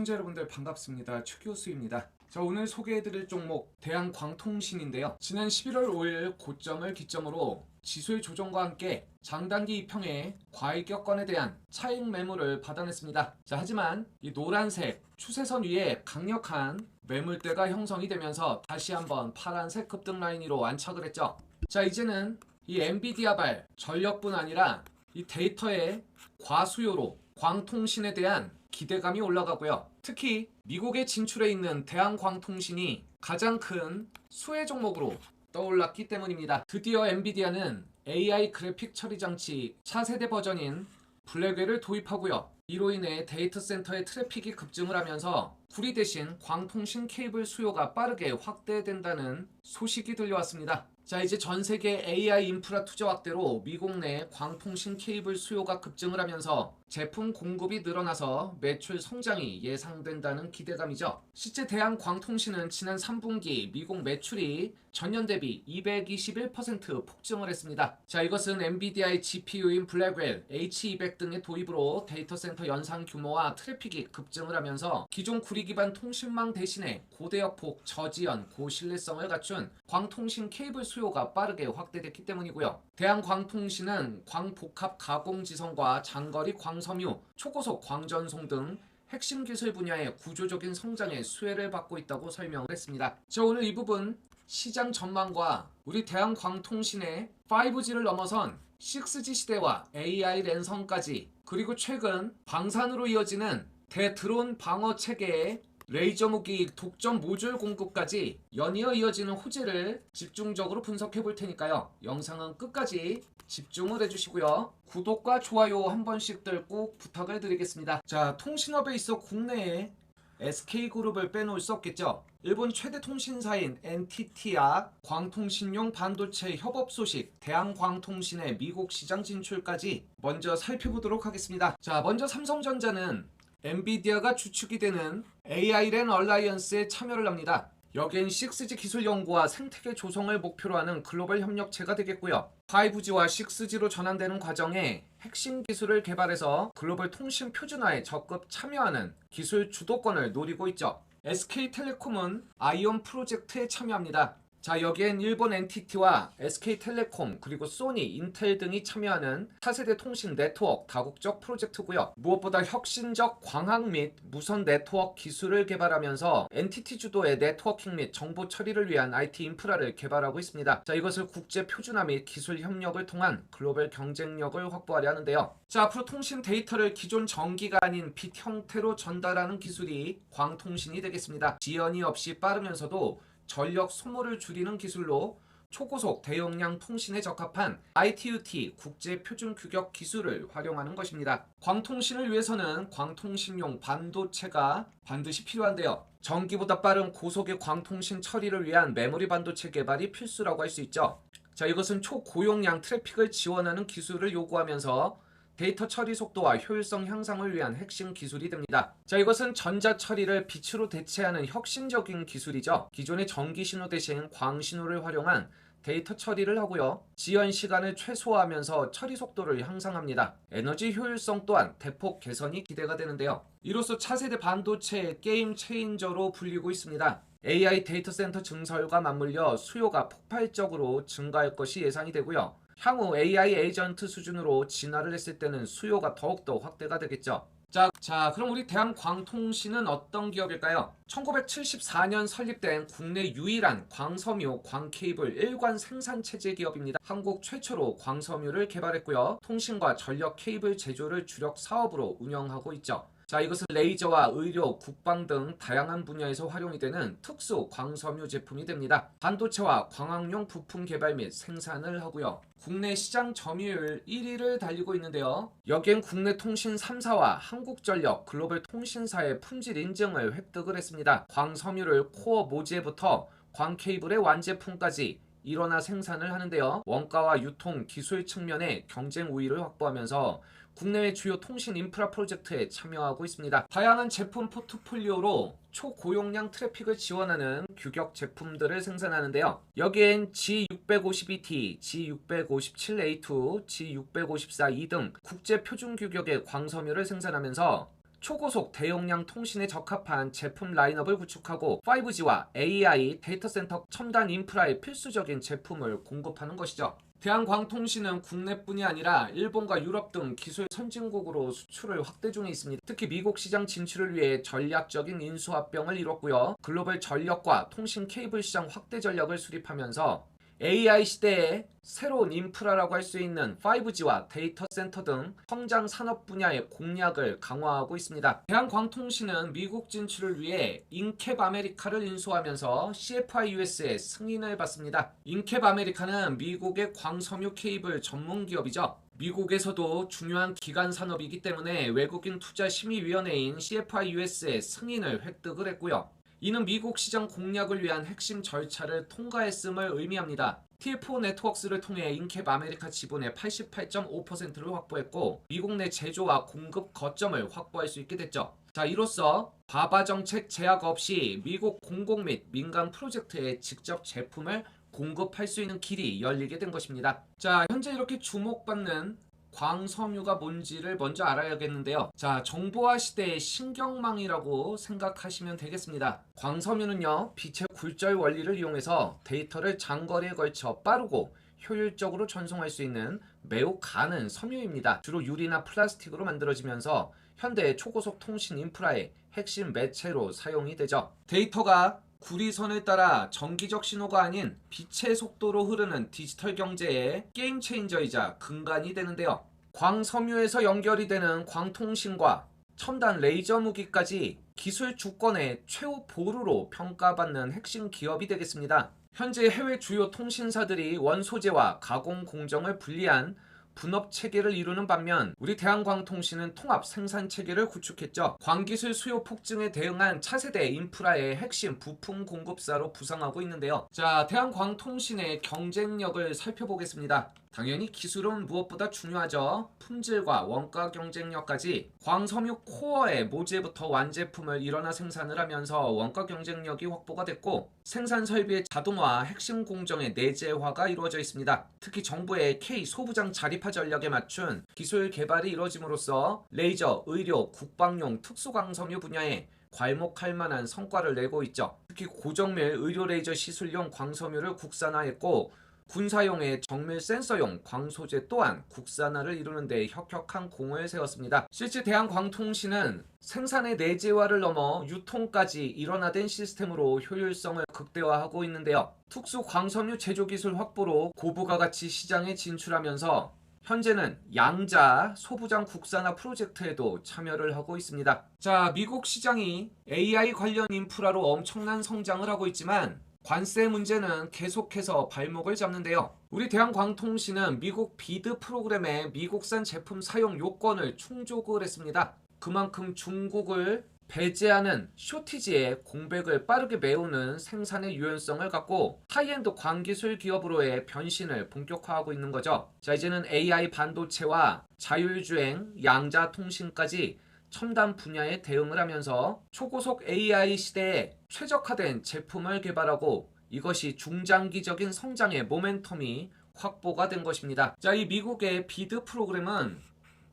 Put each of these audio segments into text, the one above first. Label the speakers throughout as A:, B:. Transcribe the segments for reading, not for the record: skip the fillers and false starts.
A: 시청자 여러분들 반갑습니다. 최교수입니다. 자, 오늘 소개해드릴 종목 대한광통신인데요. 지난 11월 5일 고점을 기점으로 지수의 조정과 함께 장단기 이평의 과이격권에 대한 차익 매물을 받아냈습니다. 자, 하지만 이 노란색 추세선 위에 강력한 매물대가 형성이 되면서 다시 한번 파란색 급등 라인 위로 안착을 했죠. 자, 이제는 이 엔비디아발 전력뿐 아니라 이 데이터의 과수요로 광통신에 대한 기대감이 올라가고요. 특히 미국에 진출해 있는 대한광통신이 가장 큰 수혜 종목으로 떠올랐기 때문입니다. 드디어 엔비디아는 AI 그래픽 처리 장치 차세대 버전인 블랙웰을 도입하고요. 이로 인해 데이터 센터의 트래픽이 급증을 하면서 구리 대신 광통신 케이블 수요가 빠르게 확대된다는 소식이 들려왔습니다. 자, 이제 전 세계 AI 인프라 투자 확대로 미국 내 광통신 케이블 수요가 급증을 하면서 제품 공급이 늘어나서 매출 성장이 예상된다는 기대감이죠. 실제 대한광통신은 지난 3분기 미국 매출이 전년 대비 221% 폭증을 했습니다. 자, 이것은 엔비디아의 GPU인 블랙웰, H200 등의 도입으로 데이터 센터 연산 규모와 트래픽이 급증을 하면서 기존 구리 기반 통신망 대신에 고대역폭, 저지연, 고신뢰성을 갖춘 광통신 케이블 수요가 빠르게 확대됐기 때문이고요. 대한광통신은 광복합 가공지성과 장거리 광섬유, 초고속 광전송 등 핵심 기술 분야의 구조적인 성장에 수혜를 받고 있다고 설명을 했습니다. 자, 오늘 이 부분 시장 전망과 우리 대한광통신의 5G를 넘어선 6G 시대와 AI 랜선까지, 그리고 최근 방산으로 이어지는 대드론 방어 체계의 레이저 무기 독점 모듈 공급까지 연이어 이어지는 호재를 집중적으로 분석해 볼 테니까요. 영상은 끝까지 집중을 해주시고요. 구독과 좋아요 한 번씩들 꼭 부탁을 드리겠습니다. 자, 통신업에 있어 국내에 SK그룹을 빼놓을 수 없겠죠. 일본 최대 통신사인 NTT와 광통신용 반도체 협업 소식, 대한광통신의 미국 시장 진출까지 먼저 살펴보도록 하겠습니다. 자, 먼저 삼성전자는 엔비디아가 주축이 되는 AI랜 얼라이언스에 참여를 합니다. 여기엔 6G 기술 연구와 생태계 조성을 목표로 하는 글로벌 협력체가 되겠고요. 5G와 6G로 전환되는 과정에 핵심 기술을 개발해서 글로벌 통신 표준화에 적극 참여하는 기술 주도권을 노리고 있죠. SK텔레콤은 아이온 프로젝트에 참여합니다. 자, 여기엔 일본 NTT와 SK텔레콤, 그리고 소니, 인텔 등이 참여하는 차세대 통신 네트워크 다국적 프로젝트고요. 무엇보다 혁신적 광학 및 무선 네트워크 기술을 개발하면서 NTT 주도의 네트워킹 및 정보 처리를 위한 IT 인프라를 개발하고 있습니다. 자, 이것을 국제 표준화 및 기술 협력을 통한 글로벌 경쟁력을 확보하려 하는데요. 자, 앞으로 통신 데이터를 기존 전기가 아닌 빛 형태로 전달하는 기술이 광통신이 되겠습니다. 지연이 없이 빠르면서도 전력 소모를 줄이는 기술로 초고속 대용량 통신에 적합한 ITU-T 국제 표준 규격 기술을 활용하는 것입니다. 광통신을 위해서는 광통신용 반도체가 반드시 필요한데요. 전기보다 빠른 고속의 광통신 처리를 위한 메모리 반도체 개발이 필수라고 할 수 있죠. 자, 이것은 초고용량 트래픽을 지원하는 기술을 요구하면서 데이터 처리 속도와 효율성 향상을 위한 핵심 기술이 됩니다. 자, 이것은 전자 처리를 빛으로 대체하는 혁신적인 기술이죠. 기존의 전기 신호 대신 광 신호를 활용한 데이터 처리를 하고요. 지연 시간을 최소화하면서 처리 속도를 향상합니다. 에너지 효율성 또한 대폭 개선이 기대가 되는데요. 이로써 차세대 반도체의 게임 체인저로 불리고 있습니다. AI 데이터 센터 증설과 맞물려 수요가 폭발적으로 증가할 것이 예상이 되고요. 향후 AI 에이전트 수준으로 진화를 했을 때는 수요가 더욱더 확대가 되겠죠. 자, 그럼 우리 대한광통신은 어떤 기업일까요? 1974년 설립된 국내 유일한 광섬유, 광케이블 일관 생산체제 기업입니다. 한국 최초로 광섬유를 개발했고요. 통신과 전력 케이블 제조를 주력 사업으로 운영하고 있죠. 자, 이것은 레이저와 의료, 국방 등 다양한 분야에서 활용이 되는 특수 광섬유 제품이 됩니다. 반도체와 광학용 부품 개발 및 생산을 하고요. 국내 시장 점유율 1위를 달리고 있는데요. 여기엔 국내 통신 3사와 한국전력, 글로벌 통신사의 품질 인증을 획득을 했습니다. 광섬유를 코어 모재부터 광케이블의 완제품까지 일원화 생산을 하는데요. 원가와 유통, 기술 측면의 경쟁 우위를 확보하면서 국내외 주요 통신 인프라 프로젝트에 참여하고 있습니다. 다양한 제품 포트폴리오로 초고용량 트래픽을 지원하는 규격 제품들을 생산하는데요. 여기엔 G652T, G657A2, G654E 등 국제 표준 규격의 광섬유를 생산하면서 초고속 대용량 통신에 적합한 제품 라인업을 구축하고 5G와 AI 데이터 센터 첨단 인프라에 필수적인 제품을 공급하는 것이죠. 대한광통신은 국내뿐이 아니라 일본과 유럽 등 기술 선진국으로 수출을 확대 중에 있습니다. 특히 미국 시장 진출을 위해 전략적인 인수합병을 이뤘고요. 글로벌 전력과 통신 케이블 시장 확대 전략을 수립하면서 AI 시대의 새로운 인프라라고 할 수 있는 5G와 데이터 센터 등 성장 산업 분야의 공략을 강화하고 있습니다. 대한광통신은 미국 진출을 위해 인캡 아메리카를 인수하면서 CFI US의 승인을 받습니다. 인캡 아메리카는 미국의 광섬유 케이블 전문 기업이죠. 미국에서도 중요한 기간 산업이기 때문에 외국인 투자 심의위원회인 CFI US의 승인을 획득을 했고요. 이는 미국 시장 공략을 위한 핵심 절차를 통과했음을 의미합니다. TF 네트워크스를 통해 인캡 아메리카 지분의 88.5%를 확보했고 미국 내 제조와 공급 거점을 확보할 수 있게 됐죠. 자, 이로써 과바 정책 제약 없이 미국 공공 및 민간 프로젝트에 직접 제품을 공급할 수 있는 길이 열리게 된 것입니다. 자, 현재 이렇게 주목받는 광섬유가 뭔지를 먼저 알아야겠는데요. 자, 정보화 시대의 신경망이라고 생각하시면 되겠습니다. 광섬유는요, 빛의 굴절 원리를 이용해서 데이터를 장거리에 걸쳐 빠르고 효율적으로 전송할 수 있는 매우 가는 섬유입니다. 주로 유리나 플라스틱으로 만들어지면서 현대의 초고속 통신 인프라의 핵심 매체로 사용이 되죠. 데이터가 구리선을 따라 정기적 신호가 아닌 빛의 속도로 흐르는 디지털 경제의 게임 체인저이자 근간이 되는데요. 광섬유에서 연결이 되는 광통신과 첨단 레이저 무기까지 기술 주권의 최후 보루로 평가받는 핵심 기업이 되겠습니다. 현재 해외 주요 통신사들이 원소재와 가공 공정을 분리한 분업 체계를 이루는 반면 우리 대한광통신은 통합 생산 체계를 구축했죠. 광기술 수요 폭증에 대응한 차세대 인프라의 핵심 부품 공급사로 부상하고 있는데요. 자, 대한광통신의 경쟁력을 살펴보겠습니다. 당연히 기술은 무엇보다 중요하죠. 품질과 원가 경쟁력까지 광섬유 코어의 모재부터 완제품을 일원화 생산을 하면서 원가 경쟁력이 확보가 됐고 생산 설비의 자동화, 핵심 공정의 내재화가 이루어져 있습니다. 특히 정부의 K 소부장 자립화 전략에 맞춘 기술 개발이 이루어짐으로써 레이저, 의료, 국방용 특수광섬유 분야에 괄목할 만한 성과를 내고 있죠. 특히 고정밀 의료 레이저 시술용 광섬유를 국산화했고 군사용의 정밀 센서용 광소재 또한 국산화를 이루는 데 혁혁한 공을 세웠습니다. 실제 대한광통신은 생산의 내재화를 넘어 유통까지 일원화된 시스템으로 효율성을 극대화하고 있는데요. 특수 광섬유 제조 기술 확보로 고부가 가치 시장에 진출하면서 현재는 양자 소부장 국산화 프로젝트에도 참여를 하고 있습니다. 자, 미국 시장이 AI 관련 인프라로 엄청난 성장을 하고 있지만 관세 문제는 계속해서 발목을 잡는데요. 우리 대한광통신은 미국 비드 프로그램에 미국산 제품 사용 요건을 충족을 했습니다. 그만큼 중국을 배제하는 쇼티지의 공백을 빠르게 메우는 생산의 유연성을 갖고 하이엔드 광기술 기업으로의 변신을 본격화하고 있는 거죠. 자, 이제는 AI 반도체와 자율주행, 양자 통신까지 첨단 분야에 대응을 하면서 초고속 AI 시대에 최적화된 제품을 개발하고 이것이 중장기적인 성장의 모멘텀이 확보가 된 것입니다. 자, 이 미국의 비드 프로그램은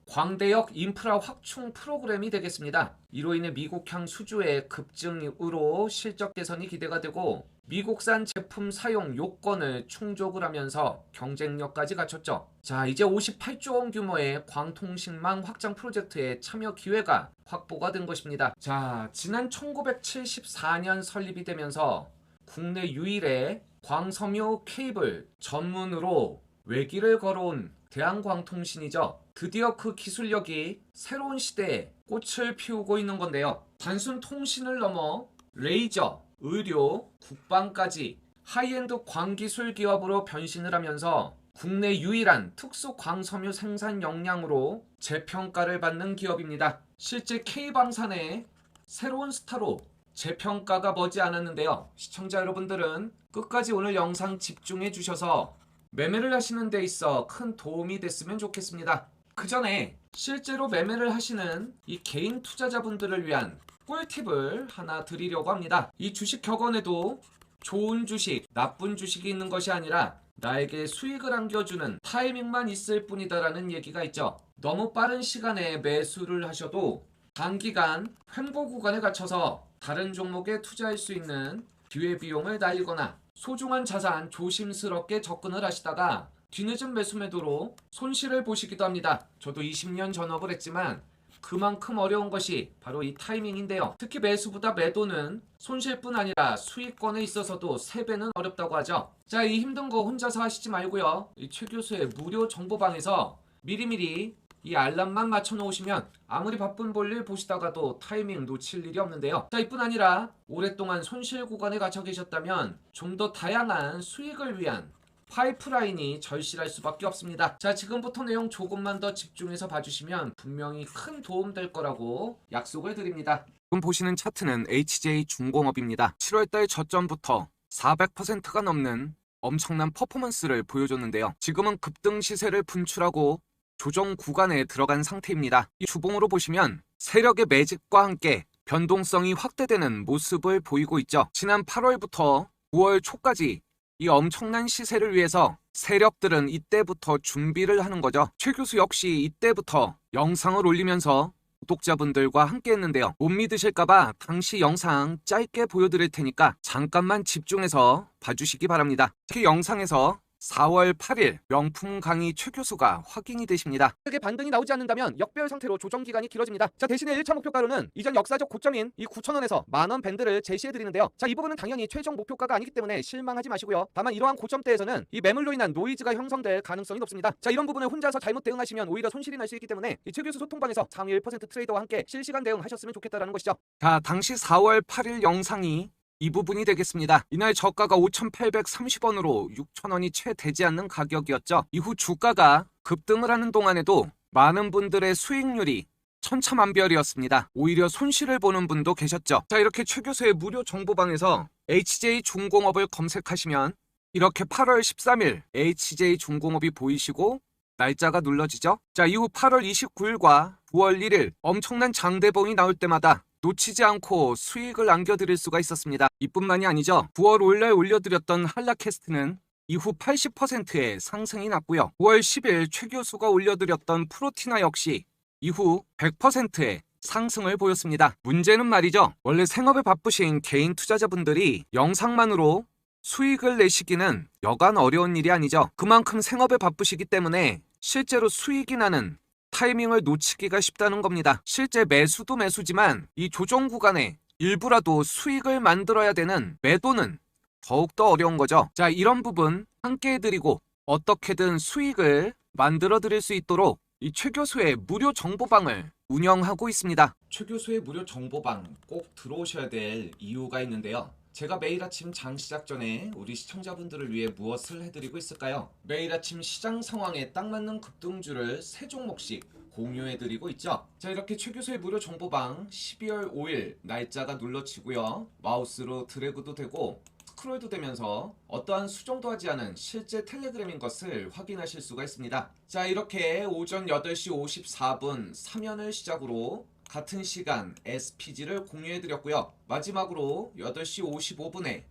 A: 광대역 인프라 확충 프로그램이 되겠습니다. 이로 인해 미국향 수주의 급증으로 실적 개선이 기대가 되고 미국산 제품 사용 요건을 충족을 하면서 경쟁력까지 갖췄죠. 자, 이제 58조 원 규모의 광통신망 확장 프로젝트에 참여 기회가 확보가 된 것입니다. 자, 지난 1974년 설립이 되면서 국내 유일의 광섬유 케이블 전문으로 외길을 걸어온 대한광통신이죠. 드디어 그 기술력이 새로운 시대에 꽃을 피우고 있는 건데요. 단순 통신을 넘어 레이저, 의료, 국방까지 하이엔드 광기술 기업으로 변신을 하면서 국내 유일한 특수 광섬유 생산 역량으로 재평가를 받는 기업입니다. 실제 K방산의 새로운 스타로 재평가가 머지 않았는데요. 시청자 여러분들은 끝까지 오늘 영상 집중해 주셔서 매매를 하시는 데 있어 큰 도움이 됐으면 좋겠습니다. 그 전에 실제로 매매를 하시는 이 개인 투자자분들을 위한 꿀팁을 하나 드리려고 합니다. 이 주식 격언에도 좋은 주식, 나쁜 주식이 있는 것이 아니라 나에게 수익을 안겨주는 타이밍만 있을 뿐이다라는 얘기가 있죠. 너무 빠른 시간에 매수를 하셔도 단기간 횡보 구간에 갇혀서 다른 종목에 투자할 수 있는 기회비용을 날리거나 소중한 자산 조심스럽게 접근을 하시다가 뒤늦은 매수 매도로 손실을 보시기도 합니다. 저도 20년 전업을 했지만 그만큼 어려운 것이 바로 이 타이밍인데요. 특히 매수보다 매도는 손실뿐 아니라 수익권에 있어서도 3배는 어렵다고 하죠. 자, 이 힘든 거 혼자서 하시지 말고요. 이 최 교수의 무료 정보방에서 미리미리 이 알람만 맞춰 놓으시면 아무리 바쁜 볼일 보시다가도 타이밍 놓칠 일이 없는데요. 자, 이뿐 아니라 오랫동안 손실 구간에 갇혀 계셨다면 좀 더 다양한 수익을 위한 파이프라인이 절실할 수밖에 없습니다. 자, 지금부터 내용 조금만 더 집중해서 봐주시면 분명히 큰 도움 될 거라고 약속을 드립니다. 지금 보시는 차트는 HJ중공업입니다. 7월달 저점부터 400%가 넘는 엄청난 퍼포먼스를 보여줬는데요. 지금은 급등 시세를 분출하고 조정 구간에 들어간 상태입니다. 이 주봉으로 보시면 세력의 매집과 함께 변동성이 확대되는 모습을 보이고 있죠. 지난 8월부터 9월 초까지 이 엄청난 시세를 위해서 세력들은 이때부터 준비를 하는 거죠. 최 교수 역시 이때부터 영상을 올리면서 구독자분들과 함께 했는데요. 못 믿으실까봐 당시 영상 짧게 보여드릴 테니까 잠깐만 집중해서 봐주시기 바랍니다. 특히 영상에서 4월 8일 명품 강의 최 교수가 확인이 되십니다. 크게 반등이 나오지 않는다면 역배열 상태로 조정 기간이 길어집니다. 자, 대신에 1차 목표가로는 이전 역사적 고점인 이 9,000원에서 만원 밴드를 제시해 드리는데요. 자, 이 부분은 당연히 최종 목표가가 아니기 때문에 실망하지 마시고요. 다만 이러한 고점대에서는 이 매물로 인한 노이즈가 형성될 가능성이 높습니다. 자, 이런 부분을 혼자서 잘못 대응하시면 오히려 손실이 날 수 있기 때문에 이 최 교수 소통방에서 상위 1% 트레이더와 함께 실시간 대응하셨으면 좋겠다라는 것이죠. 자, 당시 4월 8일 영상이 이 부분이 되겠습니다. 이날 저가가 5,830원으로 6,000원이 채 되지 않는 가격이었죠. 이후 주가가 급등을 하는 동안에도 많은 분들의 수익률이 천차만별이었습니다. 오히려 손실을 보는 분도 계셨죠. 자, 이렇게 최 교수의 무료 정보방에서 HJ중공업을 검색하시면 이렇게 8월 13일 HJ중공업이 보이시고 날짜가 눌러지죠. 자, 이후 8월 29일과 9월 1일 엄청난 장대봉이 나올 때마다 놓치지 않고 수익을 안겨드릴 수가 있었습니다. 이뿐만이 아니죠. 9월 5일날 올려드렸던 한라캐스트는 이후 80%의 상승이 났고요. 9월 10일 최 교수가 올려드렸던 프로티나 역시 이후 100%의 상승을 보였습니다. 문제는 말이죠. 원래 생업에 바쁘신 개인 투자자분들이 영상만으로 수익을 내시기는 여간 어려운 일이 아니죠. 그만큼 생업에 바쁘시기 때문에 실제로 수익이 나는 타이밍을 놓치기가 쉽다는 겁니다. 실제 매수도 매수지만 이 조정 구간에 일부라도 수익을 만들어야 되는 매도는 더욱더 어려운 거죠. 자, 이런 부분 함께 해드리고 어떻게든 수익을 만들어 드릴 수 있도록 이 최 교수의 무료 정보방을 운영하고 있습니다. 최 교수의 무료 정보방 꼭 들어오셔야 될 이유가 있는데요. 제가 매일 아침 장 시작 전에 우리 시청자분들을 위해 무엇을 해드리고 있을까요? 매일 아침 시장 상황에 딱 맞는 급등주를 3종목씩 공유해드리고 있죠. 자, 이렇게 최 교수의 무료 정보방 12월 5일 날짜가 눌러지고요. 마우스로 드래그도 되고 스크롤도 되면서 어떠한 수정도 하지 않은 실제 텔레그램인 것을 확인하실 수가 있습니다. 자, 이렇게 오전 8시 54분 3연을 시작으로 같은 시간 SPG를 공유해드렸고요. 마지막으로 8시 55분에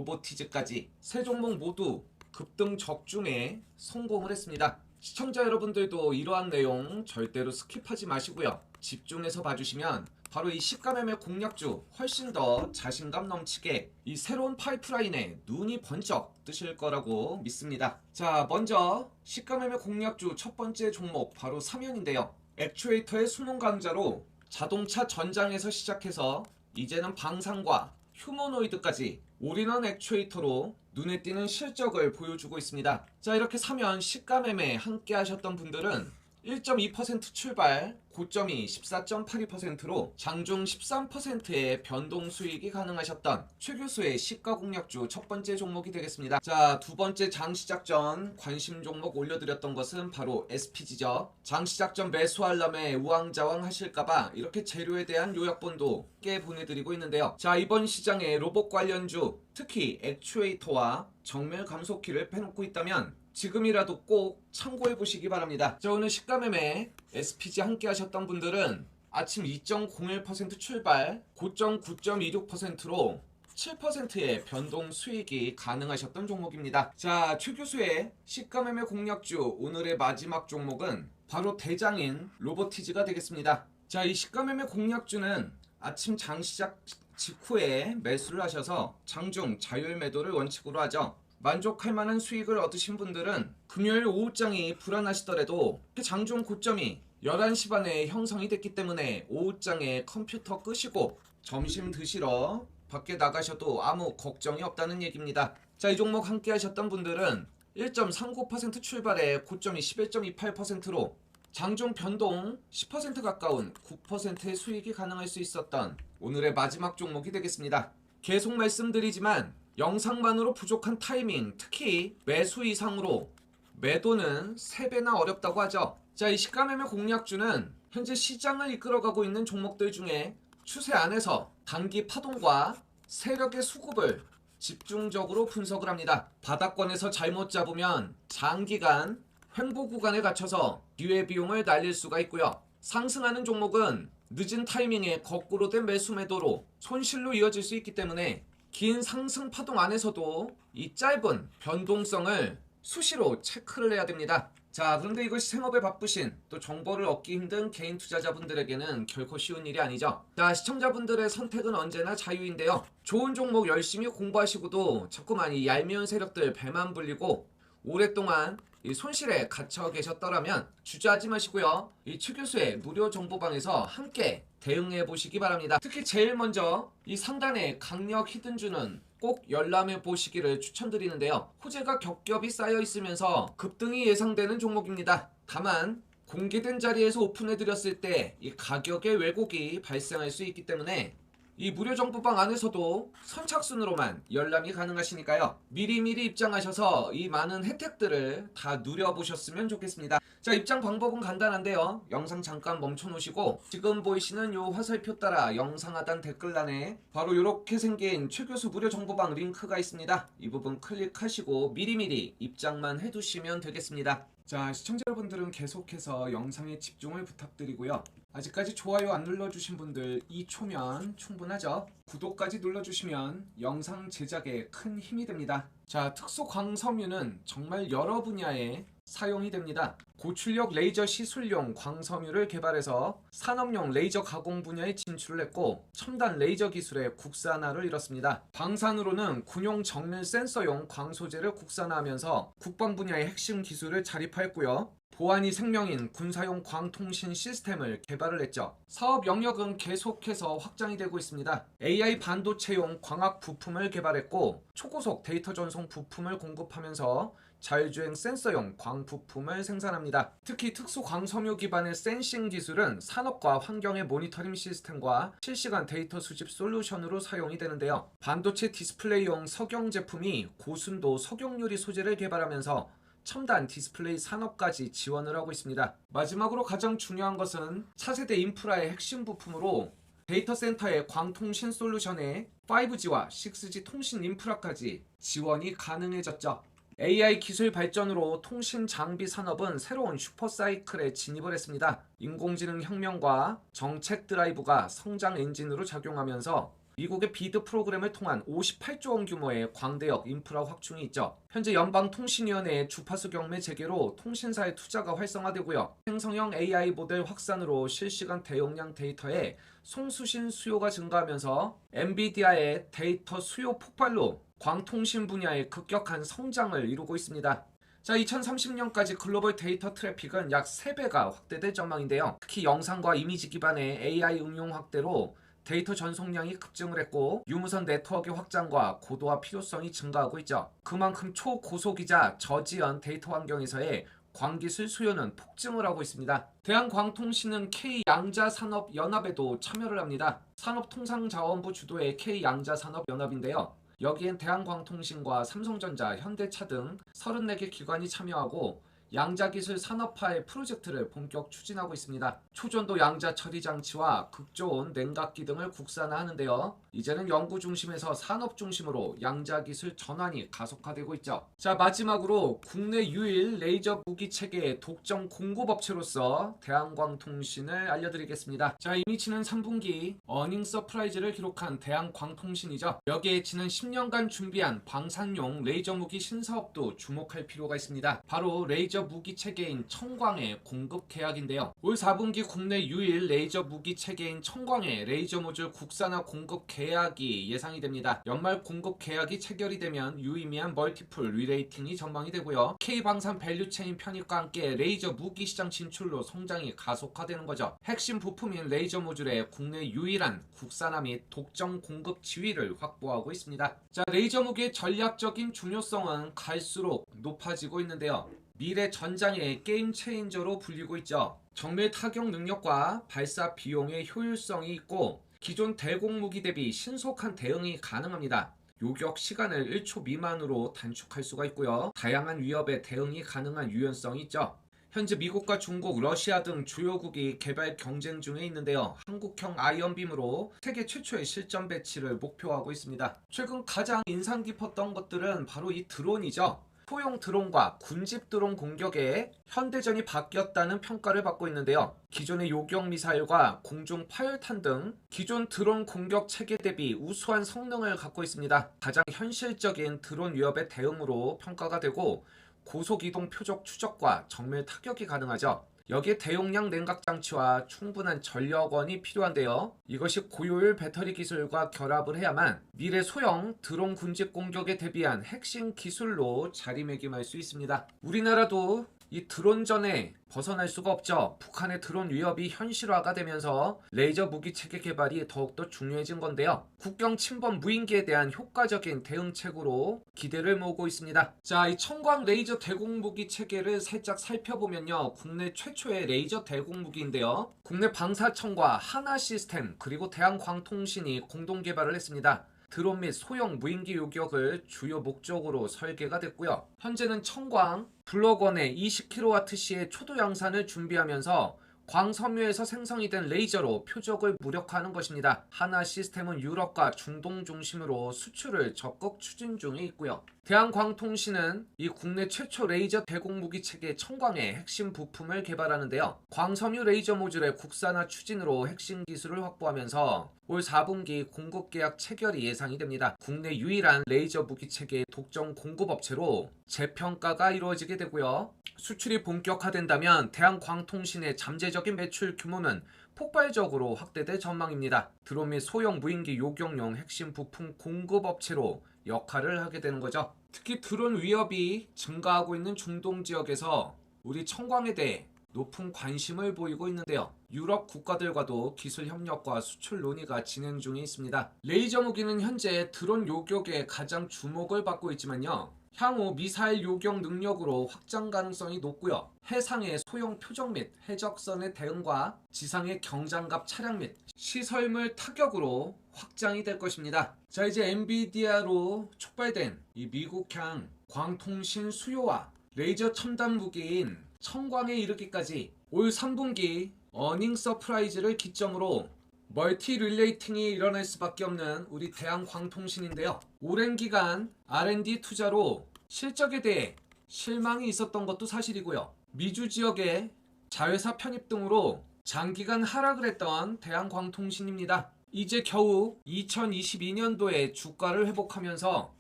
A: 로보티즈까지 3종목 모두 급등 적중에 성공을 했습니다. 시청자 여러분들도 이러한 내용 절대로 스킵하지 마시고요. 집중해서 봐주시면 바로 이 시가매매 공략주 훨씬 더 자신감 넘치게 이 새로운 파이프라인에 눈이 번쩍 뜨실 거라고 믿습니다. 자, 먼저 시가매매 공략주 첫 번째 종목 바로 3연인데요. 액추에이터의 수능 강자로 자동차 전장에서 시작해서 이제는 방산과 휴머노이드까지 올인원 액추에이터로 눈에 띄는 실적을 보여주고 있습니다. 자, 이렇게 사면 시가매매 함께 하셨던 분들은 1.2% 출발, 고점이 14.82%로 장중 13%의 변동 수익이 가능하셨던 최 교수의 시가 공략주 첫 번째 종목이 되겠습니다. 자, 두 번째 장 시작 전 관심 종목 올려드렸던 것은 바로 SPG죠. 장 시작 전 매수 알람에 우왕좌왕 하실까봐 이렇게 재료에 대한 요약본도 함께 보내드리고 있는데요. 자, 이번 시장에 로봇 관련주, 특히 액추에이터와 정밀 감속기를 빼놓고 있다면 지금이라도 꼭 참고해 보시기 바랍니다. 자, 오늘 시가매매 SPG 함께 하셨던 분들은 아침 2.01% 출발, 고점 9.26%로 7%의 변동 수익이 가능하셨던 종목입니다. 자, 최 교수의 시가매매 공략주 오늘의 마지막 종목은 바로 대장인 로보티즈가 되겠습니다. 자, 이 시가매매 공략주는 아침 장 시작 직후에 매수를 하셔서 장중 자율 매도를 원칙으로 하죠. 만족할 만한 수익을 얻으신 분들은 금요일 오후장이 불안하시더라도 장중 고점이 11시 반에 형성이 됐기 때문에 오후장에 컴퓨터 끄시고 점심 드시러 밖에 나가셔도 아무 걱정이 없다는 얘기입니다. 자, 이 종목 함께 하셨던 분들은 1.39% 출발에 고점이 11.28%로 장중 변동 10% 가까운 9%의 수익이 가능할 수 있었던 오늘의 마지막 종목이 되겠습니다. 계속 말씀드리지만 영상만으로 부족한 타이밍, 특히 매수 이상으로 매도는 3배나 어렵다고 하죠. 자, 이 시가매매 공략주는 현재 시장을 이끌어가고 있는 종목들 중에 추세 안에서 단기 파동과 세력의 수급을 집중적으로 분석을 합니다. 바닥권에서 잘못 잡으면 장기간 횡보 구간에 갇혀서 기회 비용을 날릴 수가 있고요. 상승하는 종목은 늦은 타이밍에 거꾸로 된 매수 매도로 손실로 이어질 수 있기 때문에 긴 상승 파동 안에서도 이 짧은 변동성을 수시로 체크를 해야 됩니다. 자, 그런데 이것이 생업에 바쁘신 또 정보를 얻기 힘든 개인 투자자분들에게는 결코 쉬운 일이 아니죠. 자, 시청자분들의 선택은 언제나 자유인데요. 좋은 종목 열심히 공부하시고도 자꾸만 이 얄미운 세력들 배만 불리고 오랫동안 이 손실에 갇혀 계셨더라면 주저하지 마시고요. 이 최 교수의 무료 정보방에서 함께 대응해 보시기 바랍니다. 특히 제일 먼저 이 상단의 강력 히든주는 꼭 열람해 보시기를 추천드리는데요. 호재가 겹겹이 쌓여 있으면서 급등이 예상되는 종목입니다. 다만 공개된 자리에서 오픈해 드렸을 때 이 가격의 왜곡이 발생할 수 있기 때문에 이 무료 정보방 안에서도 선착순으로만 열람이 가능하시니까요. 미리미리 입장하셔서 이 많은 혜택들을 다 누려보셨으면 좋겠습니다. 자, 입장 방법은 간단한데요. 영상 잠깐 멈춰놓으시고 지금 보이시는 요 화살표 따라 영상 하단 댓글란에 바로 이렇게 생긴 최교수 무료 정보방 링크가 있습니다. 이 부분 클릭하시고 미리미리 입장만 해두시면 되겠습니다. 자, 시청자 여러분들은 계속해서 영상에 집중을 부탁드리고요. 아직까지 좋아요 안 눌러주신 분들 2초면 충분하죠. 구독까지 눌러주시면 영상 제작에 큰 힘이 됩니다. 자, 특수 광섬유는 정말 여러 분야에 사용이 됩니다. 고출력 레이저 시술용 광섬유를 개발해서 산업용 레이저 가공 분야에 진출을 했고 첨단 레이저 기술의 국산화를 이뤘습니다. 방산으로는 군용 정밀 센서용 광소재를 국산화하면서 국방 분야의 핵심 기술을 자립하였고요. 보안이 생명인 군사용 광통신 시스템을 개발을 했죠. 사업 영역은 계속해서 확장이 되고 있습니다. AI 반도체용 광학 부품을 개발했고 초고속 데이터 전송 부품을 공급하면서 자율주행 센서용 광 부품을 생산합니다. 특히 특수 광섬유 기반의 센싱 기술은 산업과 환경의 모니터링 시스템과 실시간 데이터 수집 솔루션으로 사용이 되는데요. 반도체 디스플레이용 석영 제품이 고순도 석영 유리 소재를 개발하면서 첨단 디스플레이 산업까지 지원을 하고 있습니다. 마지막으로 가장 중요한 것은 차세대 인프라의 핵심 부품으로 데이터 센터의 광통신 솔루션에 5G와 6G 통신 인프라까지 지원이 가능해졌죠. AI 기술 발전으로 통신 장비 산업은 새로운 슈퍼사이클에 진입을 했습니다. 인공지능 혁명과 정책 드라이브가 성장 엔진으로 작용하면서 미국의 비드 프로그램을 통한 58조 원 규모의 광대역 인프라 확충이 있죠. 현재 연방통신위원회의 주파수 경매 재개로 통신사의 투자가 활성화되고요. 생성형 AI 모델 확산으로 실시간 대용량 데이터에 송수신 수요가 증가하면서 엔비디아의 데이터 수요 폭발로 광통신 분야의 급격한 성장을 이루고 있습니다. 자, 2030년까지 글로벌 데이터 트래픽은 약 3배가 확대될 전망인데요. 특히 영상과 이미지 기반의 AI 응용 확대로 데이터 전송량이 급증을 했고 유무선 네트워크 확장과 고도화 필요성이 증가하고 있죠. 그만큼 초고속이자 저지연 데이터 환경에서의 광기술 수요는 폭증을 하고 있습니다. 대한광통신은 K양자산업연합에도 참여를 합니다. 산업통상자원부 주도의 K양자산업연합인데요. 여기엔 대한광통신과 삼성전자, 현대차 등 34개 기관이 참여하고 양자기술 산업화의 프로젝트를 본격 추진하고 있습니다. 초전도 양자 처리 장치와 극저온 냉각기 등을 국산화하는데요. 이제는 연구 중심에서 산업 중심으로 양자기술 전환이 가속화되고 있죠. 자, 마지막으로 국내 유일 레이저 무기 체계의 독점 공급업체로서 대한광통신을 알려드리겠습니다. 자, 이미 지난 3분기 어닝 서프라이즈를 기록한 대한광통신이죠. 여기에 지난 10년간 준비한 방산용 레이저 무기 신사업도 주목할 필요가 있습니다. 바로 레이저 레이저 무기 체계인 청광의 공급 계약인데요. 올 4분기 국내 유일 레이저 무기 체계인 청광의 레이저 모듈 국산화 공급 계약이 예상이 됩니다. 연말 공급 계약이 체결이 되면 유의미한 멀티플 리레이팅이 전망이 되고요. K방산 밸류체인 편입과 함께 레이저 무기 시장 진출로 성장이 가속화되는 거죠. 핵심 부품인 레이저 모듈의 국내 유일한 국산화 및 독점 공급 지위를 확보하고 있습니다. 자, 레이저 무기의 전략적인 중요성은 갈수록 높아지고 있는데요. 미래 전장의 게임 체인저로 불리고 있죠. 정밀 타격 능력과 발사 비용의 효율성이 있고 기존 대공 무기 대비 신속한 대응이 가능합니다. 요격 시간을 1초 미만으로 단축할 수가 있고요. 다양한 위협에 대응이 가능한 유연성이 있죠. 현재 미국과 중국, 러시아 등 주요국이 개발 경쟁 중에 있는데요. 한국형 아이언빔으로 세계 최초의 실전 배치를 목표하고 있습니다. 최근 가장 인상 깊었던 것들은 바로 이 드론이죠. 소형 드론과 군집 드론 공격에 현대전이 바뀌었다는 평가를 받고 있는데요. 기존의 요격 미사일과 공중 파열탄 등 기존 드론 공격 체계 대비 우수한 성능을 갖고 있습니다. 가장 현실적인 드론 위협의 대응으로 평가가 되고 고속이동 표적 추적과 정밀 타격이 가능하죠. 여기에 대용량 냉각 장치와 충분한 전력원이 필요한데요. 이것이 고효율 배터리 기술과 결합을 해야만 미래 소형 드론 군집 공격에 대비한 핵심 기술로 자리매김할 수 있습니다. 우리나라도 이 드론전에 벗어날 수가 없죠. 북한의 드론 위협이 현실화가 되면서 레이저 무기 체계 개발이 더욱더 중요해진 건데요. 국경 침범 무인기에 대한 효과적인 대응책으로 기대를 모으고 있습니다. 자, 이 청광 레이저 대공 무기 체계를 살짝 살펴보면요. 국내 최초의 레이저 대공 무기인데요. 국내 방사청과 하나 시스템 그리고 대한광통신이 공동 개발을 했습니다. 드론 및 소형 무인기 요격을 주요 목적으로 설계가 됐고요. 현재는 청광 블럭원의 20kWh의 초도 양산을 준비하면서 광섬유에서 생성이 된 레이저로 표적을 무력화하는 것입니다. 하나 시스템은 유럽과 중동 중심으로 수출을 적극 추진 중에 있고요. 대한광통신은 이 국내 최초 레이저 대공무기 체계 청광의 핵심 부품을 개발하는데요. 광섬유 레이저 모듈의 국산화 추진으로 핵심 기술을 확보하면서 올 4분기 공급 계약 체결이 예상이 됩니다. 국내 유일한 레이저 무기 체계의 독점 공급업체로 재평가가 이루어지게 되고요. 수출이 본격화된다면 대한광통신의 잠재적인 매출 규모는 폭발적으로 확대될 전망입니다. 드론 및 소형 무인기 요격용 핵심 부품 공급업체로 역할을 하게 되는 거죠. 특히 드론 위협이 증가하고 있는 중동 지역에서 우리 청광에 대해 높은 관심을 보이고 있는데요. 유럽 국가들과도 기술 협력과 수출 논의가 진행 중에 있습니다. 레이저 무기는 현재 드론 요격에 가장 주목을 받고 있지만요. 향후 미사일 요격 능력으로 확장 가능성이 높고요. 해상의 소형 표적 및 해적선의 대응과 지상의 경장갑 차량 및 시설물 타격으로 확장이 될 것입니다. 자, 이제 엔비디아로 촉발된 이 미국향 광통신 수요와 레이저 첨단 무기인 청광에 이르기까지 올 3분기 어닝 서프라이즈를 기점으로 멀티 릴레이팅이 일어날 수밖에 없는 우리 대한광통신인데요. 오랜 기간 R&D 투자로 실적에 대해 실망이 있었던 것도 사실이고요. 미주 지역의 자회사 편입 등으로 장기간 하락을 했던 대한광통신입니다. 이제 겨우 2022년도에 주가를 회복하면서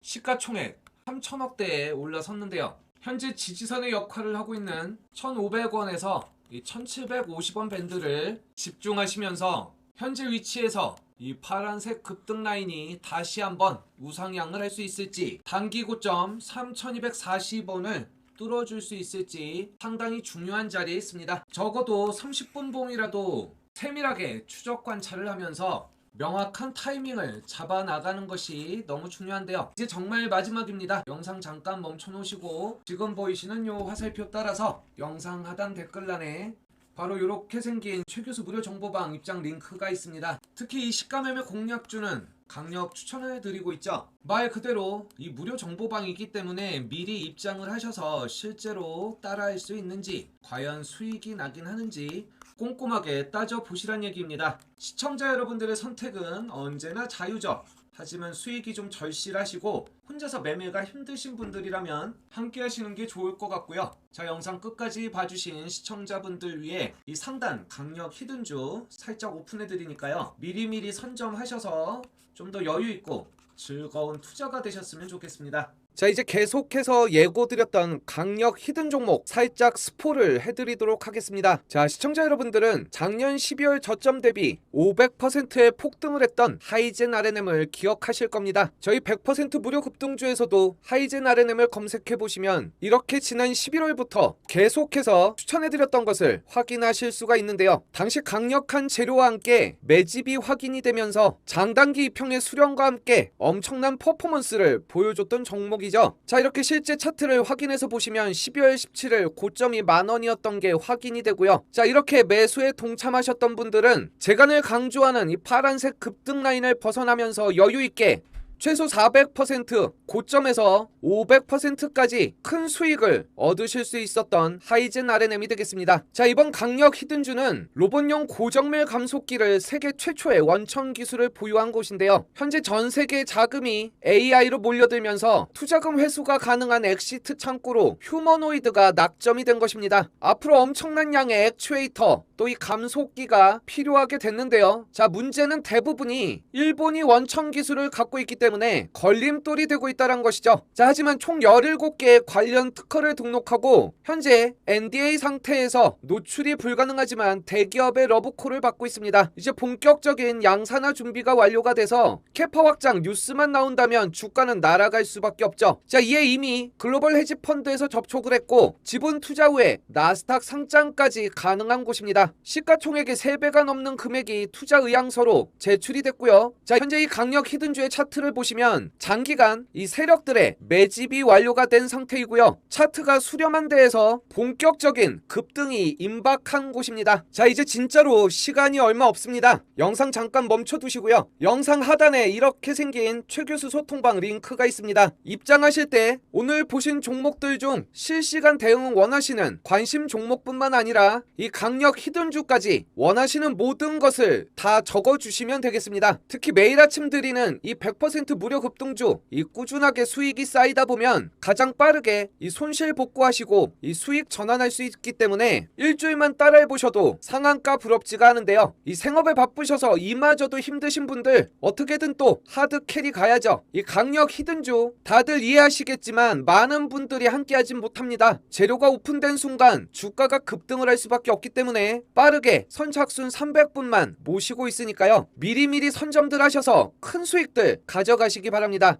A: 시가총액 3천억대에 올라섰는데요. 현재 지지선의 역할을 하고 있는 1,500원에서 1,750원 밴드를 집중하시면서 현재 위치에서 이 파란색 급등 라인이 다시 한번 우상향을 할 수 있을지, 단기 고점 3,240원을 뚫어줄 수 있을지 상당히 중요한 자리에 있습니다. 적어도 30분 봉이라도 세밀하게 추적 관찰을 하면서 명확한 타이밍을 잡아 나가는 것이 너무 중요한데요. 이제 정말 마지막입니다. 영상 잠깐 멈춰 놓으시고 지금 보이시는 요 화살표 따라서 영상 하단 댓글란에 바로 이렇게 생긴 최교수 무료 정보방 입장 링크가 있습니다. 특히 이 시가매매 공략주는 강력 추천을 드리고 있죠. 말 그대로 이 무료 정보방이기 때문에 미리 입장을 하셔서 실제로 따라할 수 있는지, 과연 수익이 나긴 하는지 꼼꼼하게 따져보시란 얘기입니다. 시청자 여러분들의 선택은 언제나 자유죠. 하지만 수익이 좀 절실하시고 혼자서 매매가 힘드신 분들이라면 함께 하시는 게 좋을 것 같고요. 자, 영상 끝까지 봐주신 시청자분들 위해 이 상단 강력 히든주 살짝 오픈해 드리니까요. 미리미리 선점하셔서 좀 더 여유있고 즐거운 투자가 되셨으면 좋겠습니다. 자, 이제 계속해서 예고드렸던 강력 히든 종목 살짝 스포를 해드리도록 하겠습니다. 자, 시청자 여러분들은 작년 12월 저점 대비 500%의 폭등을 했던 하이젠 RNM을 기억하실 겁니다. 저희 100% 무료 급등주에서도 하이젠 RNM을 검색해보시면 이렇게 지난 11월부터 계속해서 추천해드렸던 것을 확인하실 수가 있는데요. 당시 강력한 재료와 함께 매집이 확인이 되면서 장단기 이평의 수렴과 함께 엄청난 퍼포먼스를 보여줬던 종목이죠. 자, 이렇게 실제 차트를 확인해서 보시면 12월 17일 고점이 10,000원이었던 게 확인이 되고요. 자, 이렇게 매수에 동참하셨던 분들은 제가 늘 강조하는 이 파란색 급등 라인을 벗어나면서 여유있게 최소 400% 고점에서 500%까지 큰 수익을 얻으실 수 있었던 하이젠 RNM이 되겠습니다. 자, 이번 강력 히든주는 로봇용 고정밀 감속기를 세계 최초의 원천 기술을 보유한 곳인데요. 현재 전 세계 자금이 AI로 몰려들면서 투자금 회수가 가능한 엑시트 창구로 휴머노이드가 낙점이 된 것입니다. 앞으로 엄청난 양의 액추에이터 또 이 감속기가 필요하게 됐는데요. 자, 문제는 대부분이 일본이 원천 기술을 갖고 있기 때문에 걸림돌이 되고 있다는 것이죠. 자, 하지만 총 17개의 관련 특허를 등록하고 현재 NDA 상태에서 노출이 불가능하지만 대기업의 러브콜을 받고 있습니다. 이제 본격적인 양산화 준비가 완료가 돼서 캐파 확장 뉴스만 나온다면 주가는 날아갈 수밖에 없죠. 자, 이에 이미 글로벌 헤지펀드에서 접촉을 했고 지분 투자 후에 나스닥 상장까지 가능한 곳입니다. 시가총액의 3배가 넘는 금액이 투자 의향서로 제출이 됐고요. 자, 현재 이 강력 히든주의 차트를 보시면 장기간 이 세력들의 매집이 완료가 된 상태이고요. 차트가 수렴한 데에서 본격적인 급등이 임박한 곳입니다. 자, 이제 진짜로 시간이 얼마 없습니다. 영상 잠깐 멈춰두시고요. 영상 하단에 이렇게 생긴 최교수 소통방 링크가 있습니다. 입장하실 때 오늘 보신 종목들 중 실시간 대응 원하시는 관심 종목뿐만 아니라 이 강력 히든주까지 원하시는 모든 것을 다 적어주시면 되겠습니다. 특히 매일 아침 드리는 이 100% 무료 급등주 이 꾸준하게 수익이 쌓이다 보면 가장 빠르게 이 손실 복구하시고 이 수익 전환할 수 있기 때문에 일주일만 따라해보셔도 상한가 부럽지가 않은데요. 이 생업에 바쁘셔서 이마저도 힘드신 분들 어떻게든 또 하드 캐리 가야죠. 이 강력 히든주 다들 이해하시겠지만 많은 분들이 함께하진 못합니다. 재료가 오픈된 순간 주가가 급등을 할 수밖에 없기 때문에 빠르게 선착순 300분만 모시고 있으니까요. 미리미리 선점들 하셔서 큰 수익들 가져가시기 바랍니다.